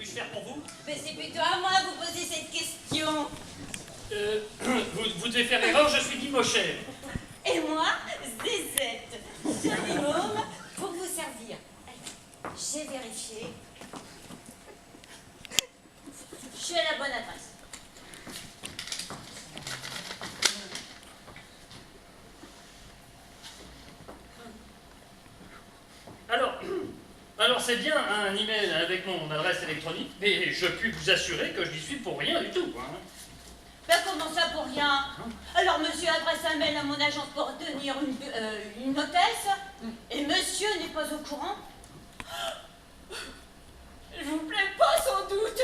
puis-je faire pour vous? Mais c'est plutôt à moi de vous poser cette question. Vous devez faire erreur, je suis Guimauchet. Et moi, Zézette. Joli môme pour vous servir. J'ai vérifié. Je suis à la bonne adresse. Alors c'est bien un email avec mon adresse électronique, mais je puis vous assurer que je n'y suis pour rien du tout. Hein. Ben comment ça pour rien? Alors monsieur adresse un mail à mon agence pour obtenir une hôtesse, et monsieur n'est pas au courant? Je vous plais pas sans doute.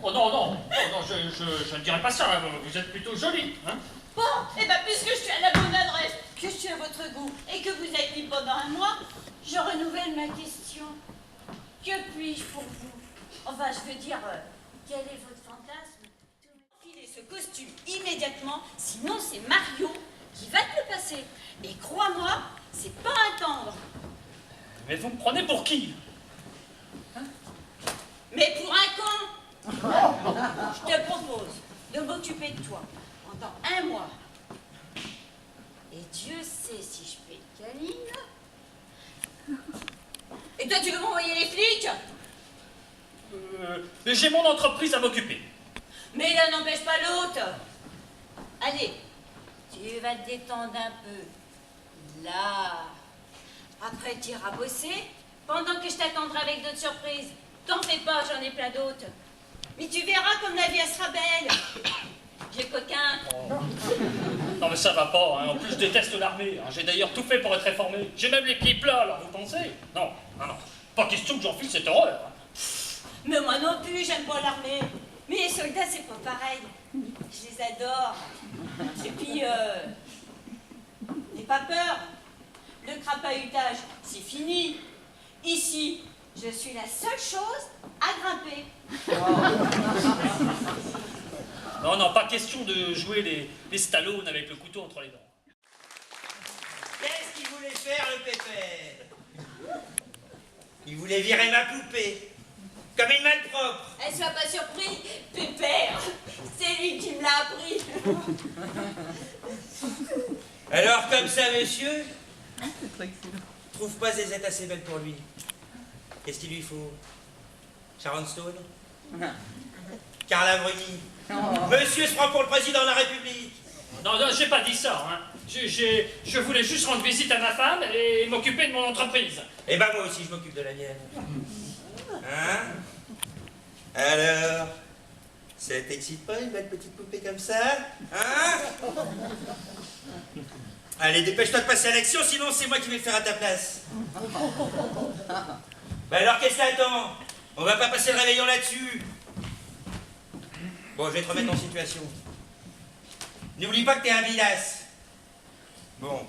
Oh non, je ne dirais pas ça, vous êtes plutôt jolie. Hein. Bon, et ben puisque je suis à la bonne adresse, que je suis à votre goût, et que vous êtes libre pendant un mois, je renouvelle ma question. Que puis-je pour vous? Enfin, je veux dire, quel est votre fantasme? Enfilez ce costume immédiatement, sinon c'est Mario qui va te le passer. Et crois-moi, c'est pas un tendre. Mais vous me prenez pour qui? Mais pour un con. Je te propose de m'occuper de toi pendant un mois. Et Dieu sait si je fais câline. Et toi, tu veux m'envoyer les flics? Mais j'ai mon entreprise à m'occuper. Mais l'un n'empêche pas l'autre. Allez, tu vas te détendre un peu. Là. Après, tu iras bosser pendant que je t'attendrai avec d'autres surprises. T'en fais pas, j'en ai plein d'autres. Mais tu verras comme la vie, elle sera belle. J'ai coquin. Oh. Non mais ça va pas, hein. En plus je déteste l'armée. Hein. J'ai d'ailleurs tout fait pour être réformé. J'ai même les pieds plats, alors vous pensez? Non, pas question que j'enfile cette horreur. Hein. Mais moi non plus, j'aime pas l'armée. Mais les soldats, c'est pas pareil. Je les adore. Et puis, n'aie pas peur. Le crapahutage, c'est fini. Ici, je suis la seule chose à grimper. Non, pas question de jouer les Stallone avec le couteau entre les dents. Qu'est-ce qu'il voulait faire, le pépère? Il voulait virer ma poupée, comme une malpropre. Sois pas surpris, Pépère. C'est lui qui me l'a appris. Alors, comme ça, monsieur, trouve pas Zézette assez belle pour lui. Qu'est-ce qu'il lui faut? Sharon Stone? Carla Bruni? Monsieur se prend pour le président de la République. Non, j'ai pas dit ça. Hein. Je voulais juste rendre visite à ma femme et m'occuper de mon entreprise. Eh ben moi aussi, je m'occupe de la mienne. Hein? Alors, ça t'excite pas, une belle petite poupée comme ça? Hein? Allez, dépêche-toi de passer à l'action, sinon c'est moi qui vais le faire à ta place. Ben alors, qu'est-ce que t'attends? On va pas passer le réveillon là-dessus. Bon, je vais te remettre en situation. N'oublie pas que t'es un bidasse. Bon.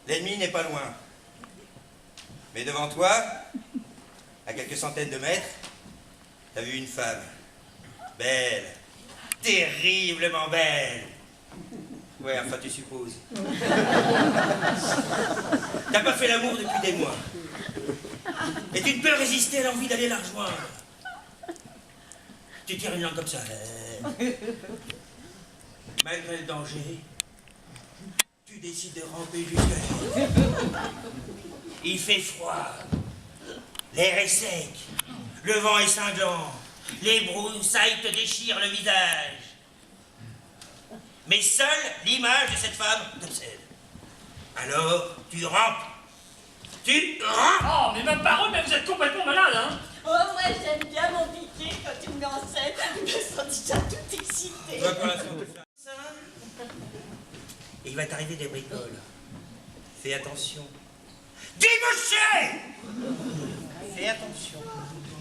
L'ennemi n'est pas loin. Mais devant toi, à quelques centaines de mètres, t'as vu une femme. Belle. Terriblement belle. Ouais, enfin tu supposes. T'as pas fait l'amour depuis des mois. Et tu ne peux résister à l'envie d'aller la rejoindre. Tu tires une langue comme ça. Malgré le danger, tu décides de ramper jusqu'à là. Il fait froid. L'air est sec. Le vent est cinglant. Les broussailles te déchirent le visage. Mais seule l'image de cette femme t'obsède. Alors, tu rampes. Tu rampes. Oh, mais ma parole, mais vous êtes complètement malade, hein? Oh, moi, j'aime bien mon piqué quand tu me mets en scène. Je me sens déjà tout excitée. Ouais, pour l'instant, on peut faire ça. Et il va t'arriver des bricoles. Fais attention. Débouché! Fais attention.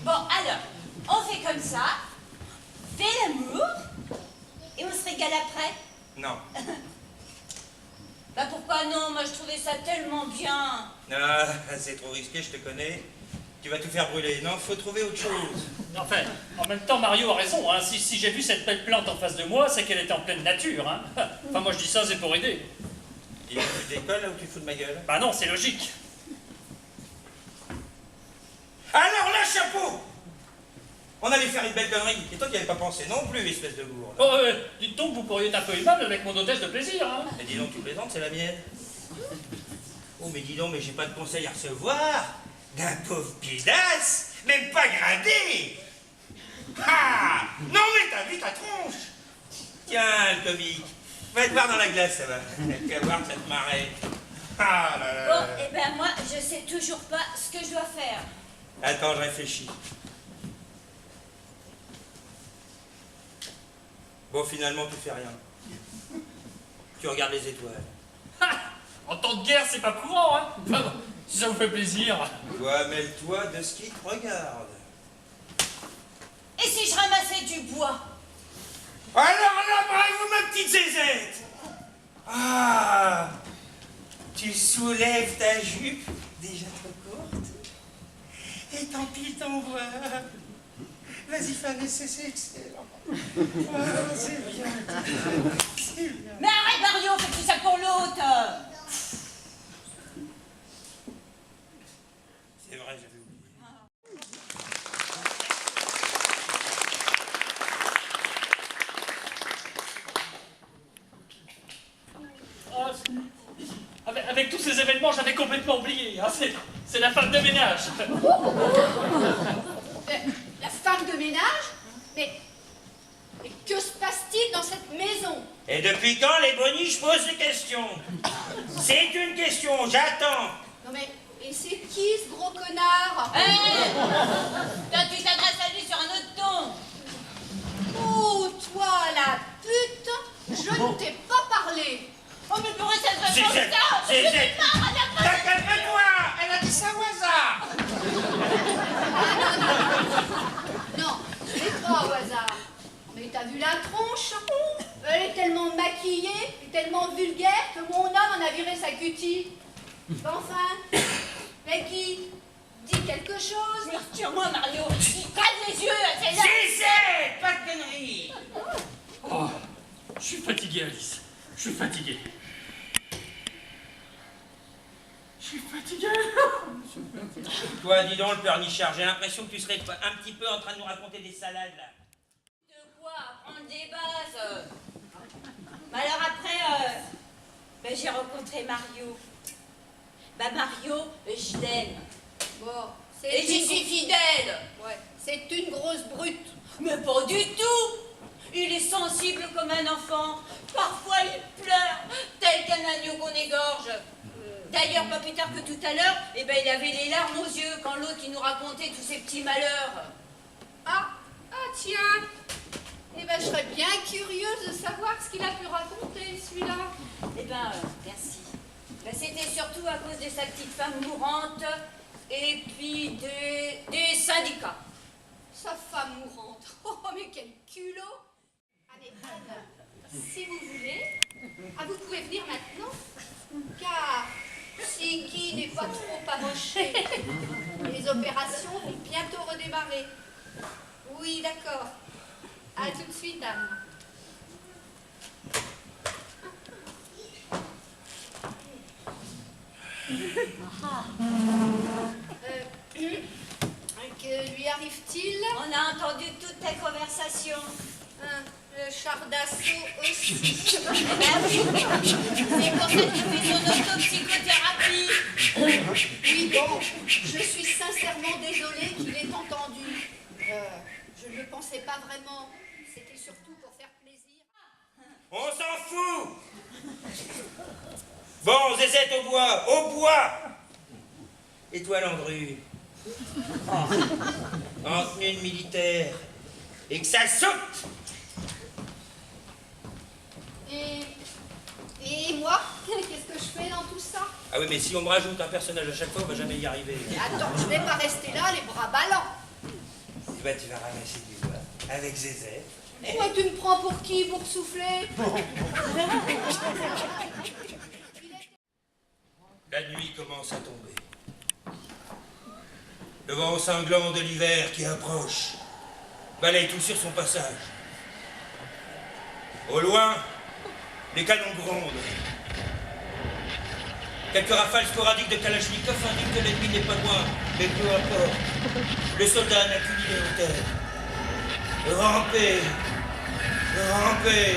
Bon, alors, on fait comme ça. Fais l'amour. Et on se régale après. Non. Bah pourquoi non? Moi, je trouvais ça tellement bien. Ah, c'est trop risqué, je te connais. Tu vas tout faire brûler. Non, faut trouver autre chose. Enfin, en même temps, Mario a raison. Hein. Si j'ai vu cette belle plante en face de moi, c'est qu'elle était en pleine nature. Hein. Enfin, moi, je dis ça, c'est pour aider. Et tu décolles là où tu fous de ma gueule? Bah non, c'est logique. Alors là, chapeau! On allait faire une belle connerie. Et toi, tu n'y avais pas pensé non plus, espèce de gourde. Oh, dites donc, vous pourriez être un peu aimable avec mon hôtesse de plaisir, hein. Mais dis donc, tu plaisantes, c'est la mienne. Oh, mais dis donc, mais j'ai pas de conseil à recevoir d'un pauvre pédasse, même pas gradé. Ah! Non, mais t'as vu ta tronche. Tiens, le comique. Va te voir dans la glace, ça va. Tu vas voir, ça te marrait. Ah là là. Bon, eh ben moi, je sais toujours pas ce que je dois faire. Attends, je réfléchis. Bon, finalement, tu fais rien. Tu regardes les étoiles. Ah, en temps de guerre, c'est pas courant, hein. Enfin, bon, si ça vous fait plaisir. Toi, mêle-toi de ce qui te regarde. Et si je ramassais du bois? Alors là, bravo, ma petite zézette. Ah! Tu soulèves ta jupe, déjà trop courte, et t'empiles ton voix. Vas-y, Fanny, c'est excellent. Ah, c'est bien. C'est bien. Mais arrête, Mario, fais tout ça pour l'autre. C'est vrai, j'avais oublié. Ah, avec tous ces événements, j'avais complètement oublié. Hein. C'est la femme de ménage. La femme de ménage? Mais que se passe-t-il dans cette maison? Et depuis quand les boniches posent des questions? C'est une question, j'attends. Non mais, et c'est qui ce gros connard? Toi, tu t'adresses à lui sur un autre ton. Oh, toi la pute, je ne t'ai pas parlé. Oh, mais pourquoi ça se fait comme Zézette, ça? Je Zézette. suis marre, à la fin. Calme-toi, elle a dit ça au hasard. Non, c'est pas au hasard. Mais t'as vu la tronche? Elle est tellement maquillée et tellement vulgaire que mon homme en a viré sa cutie. Enfin, Maggie, dis quelque chose. Mais retire-moi, Mario. Il crade les yeux à celle-là. Zézette, pas de conneries. Oh, je suis fatigué, Alice. Je suis fatigué. Je suis fatigué. Toi, dis donc, le pleurnichard, j'ai l'impression que tu serais un petit peu en train de nous raconter des salades, là. De quoi apprendre des bases. Bah alors après, j'ai rencontré Mario. Bah Mario, je l'aime. Bon, Et j'y suis fidèle. Ouais, c'est une grosse brute. Mais pas du tout. Il est sensible comme un enfant. Parfois il pleure, tel qu'un agneau qu'on égorge. D'ailleurs, pas plus tard que tout à l'heure, il avait les larmes aux yeux quand l'autre il nous racontait tous ses petits malheurs. Ah tiens. Eh ben, je serais bien curieuse de savoir ce qu'il a pu raconter, celui-là. Merci. C'était surtout à cause de sa petite femme mourante et puis des syndicats. Sa femme mourante. Oh, mais quel culot. Allez, Anne, si vous voulez, vous pouvez venir maintenant, car si Guy n'est pas trop amoché, les opérations vont bientôt redémarrer. Oui, d'accord. À tout de suite, Anne. Que lui arrive-t-il? On a entendu toute ta conversation. Le char d'assaut aussi. Eh ben oui, c'est pour ça que tu fais ton autopsychothérapie. Oui, bon, je suis sincèrement désolée qu'il ait entendu. Je ne le pensais pas vraiment. C'était surtout pour faire plaisir. On s'en fout. Bon, Zézette, au bois, au bois. Et toi, Landru, en tenue de militaire, et que ça saute. Et moi, qu'est-ce que je fais dans tout ça? Ah oui, mais si on me rajoute un personnage à chaque fois, on va jamais y arriver. Mais attends, je vais pas rester là, les bras ballants. Bah, tu vas ramasser du bois avec Zézette. Toi, tu me prends pour qui, pour souffler? La nuit commence à tomber. Le vent cinglant de l'hiver qui approche balaye tout sur son passage. Au loin, les canons grondent. Quelques rafales sporadiques de Kalachnikov indiquent que l'ennemi n'est pas loin, mais peu importe. Le soldat n'a qu'une idée en tête. Ramper. Ramper.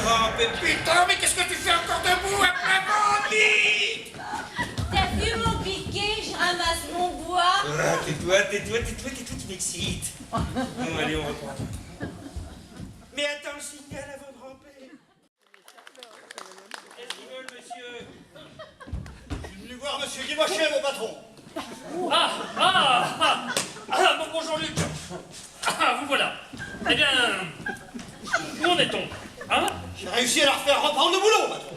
Ramper. Putain, mais qu'est-ce que tu fais encore debout après mon vite? T'as vu mon piquet? Je ramasse mon bois. Ah, tais-toi, tu m'excites. Bon, allez, on reprend. Mais attends le signal avant de ramper. Qu'est-ce qu'ils veulent, monsieur? Je suis venu voir monsieur Guimochet, mon patron. Bon Jean-Luc. Vous voilà. Eh bien, où en est-on? Hein? J'ai réussi à leur faire reprendre le boulot, patron.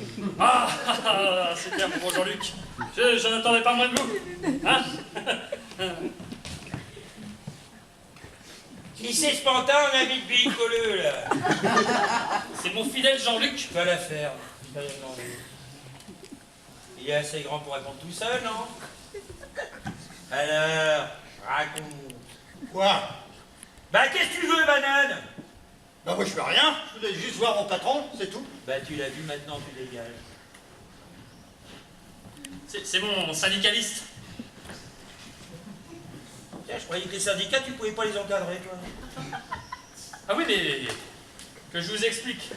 C'est bien, mon bon Jean-Luc. Je n'attendais pas moins de vous. Hein? Qui c'est ce pantin en habit de bricoleux, là? C'est mon fidèle Jean-Luc. Va la ferme. Je vais demander. Il est assez grand pour répondre tout seul, non? Alors, raconte. Quoi? Bah, qu'est-ce que tu veux, banane? Bah moi je fais rien, je voulais juste voir mon patron, c'est tout. Bah, tu l'as vu, maintenant tu dégages. C'est mon syndicaliste. Tiens, je croyais que les syndicats, tu pouvais pas les encadrer, toi. Ah oui, mais que je vous explique.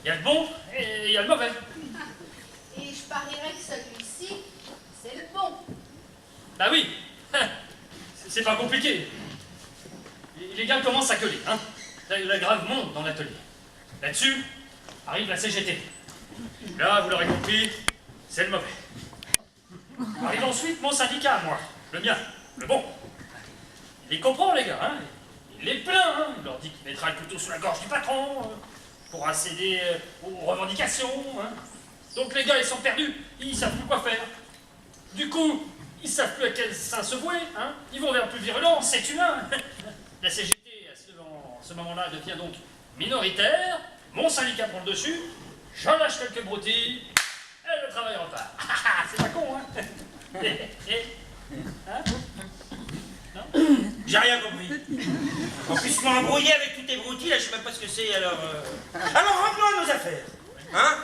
Il y a le bon et il y a le mauvais. Et je parierais que celui-ci, c'est le bon. Bah oui, c'est pas compliqué. Les gars commencent à gueuler, hein. La grave monte dans l'atelier. Là-dessus, arrive la CGT. Là, vous l'aurez compris, c'est le mauvais. Arrive ensuite mon syndicat, moi, le mien, le bon. Il les comprend, les gars, hein. Il les plaint, hein. Il leur dit qu'il mettra le couteau sous la gorge du patron pour accéder aux revendications, hein. Donc les gars, ils sont perdus, ils savent plus quoi faire. Du coup, ils savent plus à quel sein se vouer, hein. Ils vont vers le plus virulent, c'est humain. La CGT, à ce moment-là, devient donc minoritaire, mon syndicat prend le dessus, j'en lâche quelques broutilles, et le travail repart. C'est pas con, hein. Hein? Non? J'ai rien compris. En plus, tu m'as embrouillé avec tous tes broutilles, là, je sais même pas ce que c'est, alors... Alors, revenons à nos affaires. Hein?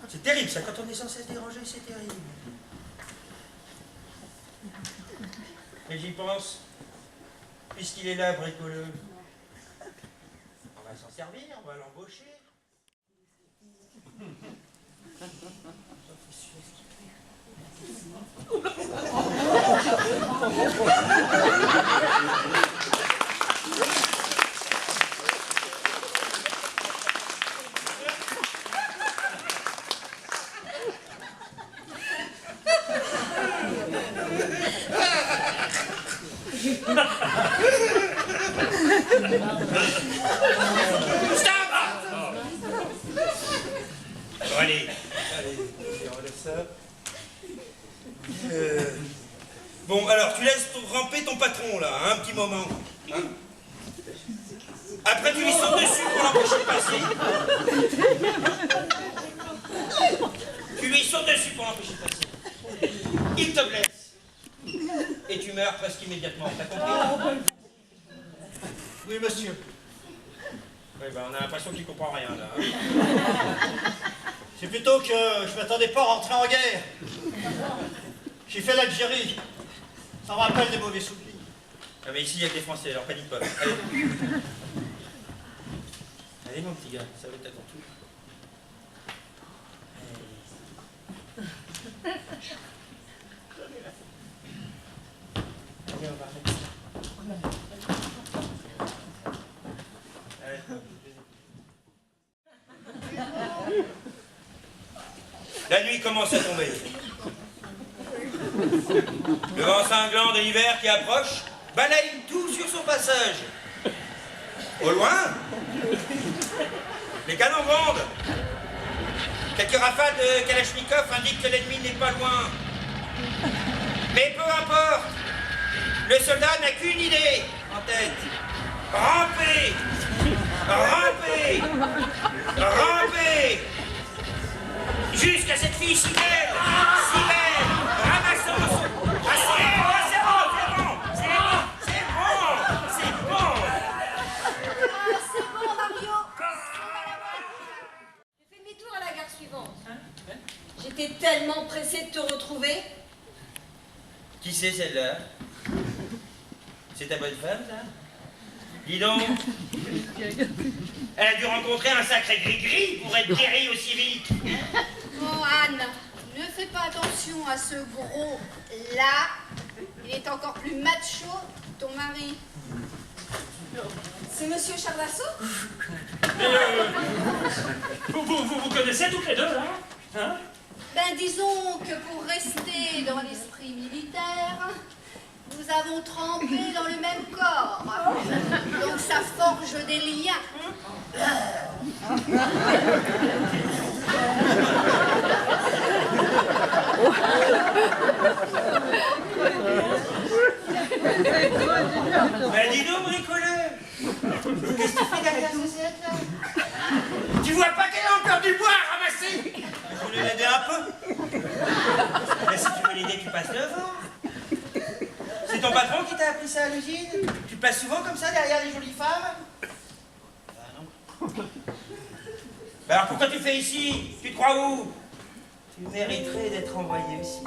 C'est terrible, ça, quand on est sans cesse dérangé, c'est terrible. Mais j'y pense. Puisqu'il est là, bricoleux. On va s'en servir, on va l'embaucher. Bon, allez, on laisse ça. Bon, alors, tu laisses ramper ton patron, là, hein, un petit moment. Hein. Après, tu lui sautes dessus pour l'empêcher de passer. Tu lui sautes dessus pour l'empêcher de passer. Il te blesse. Et tu meurs presque immédiatement. T'as compris? Oui monsieur. Oui, ben, on a l'impression qu'il comprend rien, là. Hein. C'est plutôt que je m'attendais pas à rentrer en guerre. J'ai fait l'Algérie. Ça me rappelle des mauvais souvenirs. Ah, mais ici, il y a que les Français, alors panique pas. Allez. Allez, mon petit gars, ça va être à ton tour. Allez, on va remettre ça. Allez. La nuit commence à tomber. Le vent cinglant de l'hiver qui approche balaye tout sur son passage. Au loin, les canons grondent. Quelques rafales de Kalachnikov indiquent que l'ennemi n'est pas loin. Mais peu importe, le soldat n'a qu'une idée en tête. Ramper! Ramper! Ramper! Jusqu'à cette fille si belle! Si belle! Ramassons! Ah, c'est bon! C'est bon! Ah, c'est bon, Mario. On va la voir. Je fais demi-tour à la gare suivante. J'étais tellement pressée de te retrouver. Qui c'est celle-là? C'est ta bonne femme, ça? Dis donc. Elle a dû rencontrer un sacré gris-gris pour être guérie aussi vite. Bon, Anne, ne fais pas attention à ce gros là. Il est encore plus macho que ton mari. C'est Monsieur Chardasso? Vous connaissez toutes les deux, là? Hein? Ben, disons que pour rester dans l'esprit militaire, nous avons trempé dans le même corps. Donc ça forge des liens. Ben dis donc, bricoleur. Qu'est-ce que tu fais derrière ce set, là? Tu vois pas qu'elle a encore du bois à ramasser? Je voulais l'aider un peu. Mais si tu veux l'aider, tu passes devant. C'est ton patron qui t'a appris ça à l'usine? Tu passes souvent comme ça derrière les jolies femmes? Ah non. Ben alors pourquoi tu fais ici? Tu te crois où? Tu mériterais d'être envoyé aussi.